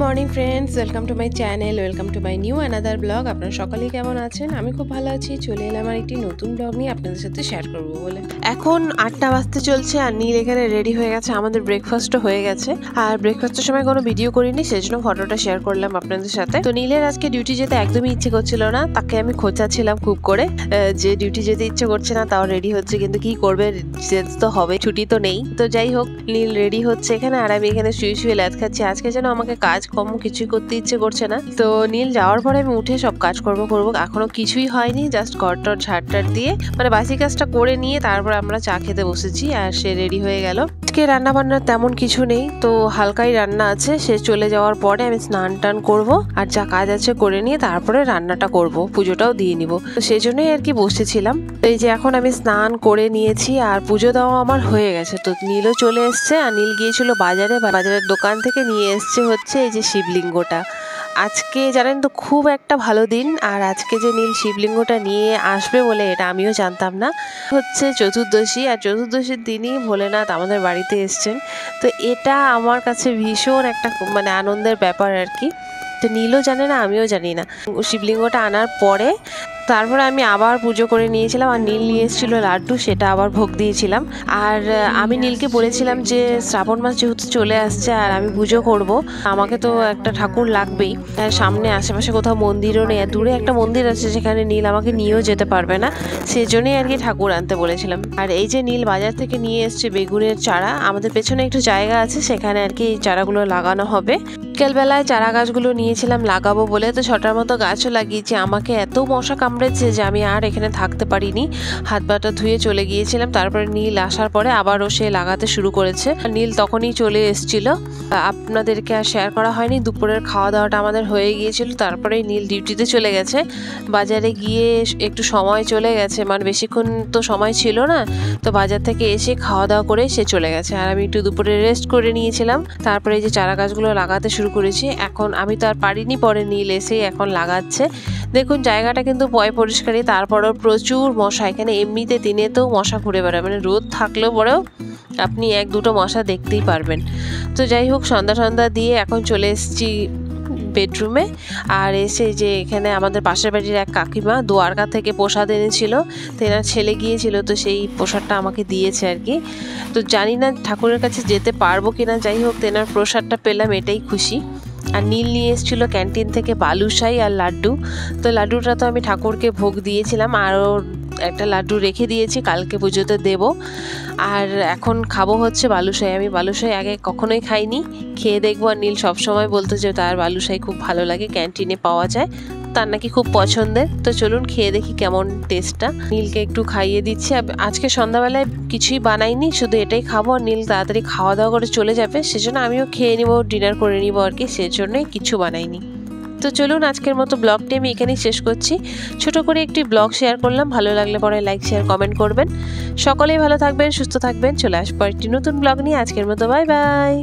Morning friends, welcome to my channel, welcome to my new another blog. আপনারা সকলেই কেমন আছেন? আমি খুব ভালো আছি। চলে এলাম আর একটি নতুন ব্লগ নিয়ে আপনাদের সাথে শেয়ার করবো বলে। এখন 8টা বাজতে চলছে আর নীল এখানে রেডি হয়ে গেছে। আমাদের ব্রেকফাস্টও হয়ে গেছে আর ব্রেকফাস্টের সময় কোনো ভিডিও করিনি, সেজন্য ফটোটা শেয়ার করলাম আপনাদের সাথে। তো নীলের আজকে ডিউটি যেতে একদমই ইচ্ছে করছিল না, তাকে আমি খোঁচাচ্ছিলাম খুব করে যে ডিউটি যেতে ইচ্ছে করছে না, তাও রেডি হচ্ছে, কিন্তু কি করবে, যেতে তো হবে, ছুটি তো নেই। তো যাই হোক, নীল রেডি হচ্ছে এখানে আর আমি এখানে শুয়ে শুয়ে ল্যাদ খাচ্ছি। আজকে যেন আমাকে কাজকর্ম কিছুই করতে ইচ্ছে করছে না। তো নীল যাওয়ার পরে আমি উঠে সব কাজ করবো। এখনো কিছুই হয়নি, জাস্ট ঘরটর ঝাড়টার দিয়ে মানে বাসি কাজটা করে নিয়ে তারপর আমরা চা খেতে বসেছি আর সে রেডি হয়ে গেল। আজকে রান্না বান্নার তেমন কিছু নেই, তো হালকাই রান্না আছে। সে চলে যাওয়ার পরে আমি স্নান টান করবো আর যা কাজ আছে করে নিয়ে তারপরে রান্নাটা করব, পুজোটাও দিয়ে নিব। তো সেই জন্যই আর কি বসেছিলাম। এই যে এখন আমি স্নান করে নিয়েছি আর পুজো দেওয়া আমার হয়ে গেছে। তো নীলও চলে এসছে আর নীল গিয়েছিল বাজারে, বাজারের দোকান থেকে নিয়ে এসছে হচ্ছে এই যে শিবলিঙ্গটা। আজকে জানেন তো খুব একটা ভালো দিন, আর আজকে যে নীল শিবলিঙ্গটা নিয়ে আসবে বলে এটা আমিও জানতাম না। হচ্ছে চতুর্দশী, আর চতুর্দশীর দিনই ভোলেনাথ আমাদের বাড়িতে এসছেন। তো এটা আমার কাছে ভীষণ একটা মানে আনন্দের ব্যাপার আর কি। তো নীলও জানে না, আমিও জানি না। শিবলিঙ্গটা আনার পরে তারপরে আমি আবার পুজো করে নিয়েছিলাম আর নীল নিয়ে এসেছিল লাড্ডু, সেটা আবার ভোগ দিয়েছিলাম। আর আমি নীলকে বলেছিলাম যে শ্রাবণ মাস যেহেতু চলে আসছে আর আমি পুজো করব, আমাকে তো একটা ঠাকুর লাগবেই। আর সামনে আশেপাশে কোথাও মন্দিরও নেই, দূরে একটা মন্দির আছে যেখানে নীল আমাকে নিয়েও যেতে পারবে না, সেজন্যই আর কি ঠাকুর আনতে বলেছিলাম। আর এই যে নীল বাজার থেকে নিয়ে এসছে বেগুনের চারা। আমাদের পেছনে একটু জায়গা আছে, সেখানে আর কি এই চারাগুলো লাগানো হবে। বিকেলবেলায় চারা গাছগুলো নিয়েছিলাম লাগাবো বলে, তো 6টার মতো গাছও লাগিয়েছি। আমাকে এত মশা কামড়েছে যে আমি আর এখানে থাকতে পারিনি, হাত পাটা ধুয়ে চলে গিয়েছিলাম। তারপরে নীল আসার পরে আবারও সে লাগাতে শুরু করেছে। নীল তখনই চলে এসেছিল, আপনাদেরকে আর শেয়ার করা হয়নি। দুপুরের খাওয়া দাওয়াটা আমাদের হয়ে গিয়েছিল, তারপরে নীল ডিউটিতে চলে গেছে। বাজারে গিয়ে একটু সময় চলে গেছে, মানে বেশিক্ষণ তো সময় ছিল না। তো বাজার থেকে এসে খাওয়া দাওয়া করে সে চলে গেছে আর আমি একটু দুপুরে রেস্ট করে নিয়েছিলাম। তারপরে এই যে চারা গাছগুলো লাগাতে শুরু করেছি। এখন আমি তো আর পারিনি, পরে নীল এসে এখন লাগাচ্ছে। দেখুন জায়গাটা কিন্তু পয় পরিষ্কারই, তারপরেও প্রচুর মশা এখানে। এমনিতে দিনে তো মশা ঘুরে বেড়ায়, মানে রোদ থাকলেও পরেও আপনি 1-2টো মশা দেখতেই পারবেন। তো যাই হোক, সন্ধ্যা দিয়ে এখন চলে এসেছি বেডরুমে। আর এসে যে এখানে আমাদের পাশের বাড়ির এক কাকিমা দোয়ারকা থেকে প্রসাদ এনেছিল, তো এনার ছেলে গিয়েছিল, তো সেই প্রসাদটা আমাকে দিয়েছে আর কি। তো জানি না ঠাকুরের কাছে যেতে পারবো কিনা, যাই হোক তেনার প্রসাদটা পেলাম, এটাই খুশি। আর নীল নিয়ে এসেছিল ক্যান্টিন থেকে বালুশাই আর লাড্ডু। তো লাড্ডুটা তো আমি ঠাকুরকে ভোগ দিয়েছিলাম, আরও একটা লাড্ডু রেখে দিয়েছি, কালকে পুজোতে দেব। আর এখন খাবো হচ্ছে বালুশাই। আমি বালুশাই আগে কখনোই খাইনি, খেয়ে দেখবো। আর নীল সবসময় বলতো যে তার বালুশাই খুব ভালো লাগে, ক্যান্টিনে পাওয়া যায়, তার নাকি খুব পছন্দের। তো চলুন খেয়ে দেখি কেমন টেস্টটা। নীলকে একটু খাইয়ে দিচ্ছি। আজকে সন্ধ্যাবেলায় কিছুই বানাইনি, শুধু এটাই খাবো। আর নীল তাড়াতাড়ি খাওয়া দাওয়া করে চলে যাবে, সেজন্য আমিও খেয়ে নিব, ডিনার করে নিব আর কি, সেজন্যই কিছু বানাইনি। তো চলুন আজকের মতো ব্লগটি আমি এখানেই শেষ করছি। ছোট করে একটি ব্লগ শেয়ার করলাম, ভালো লাগলে পরে লাইক শেয়ার কমেন্ট করবেন। সকলেই ভালো থাকবেন, সুস্থ থাকবেন। চলে আসবো একটি নতুন ব্লগ নিয়ে। আজকের মতো বাই বাই।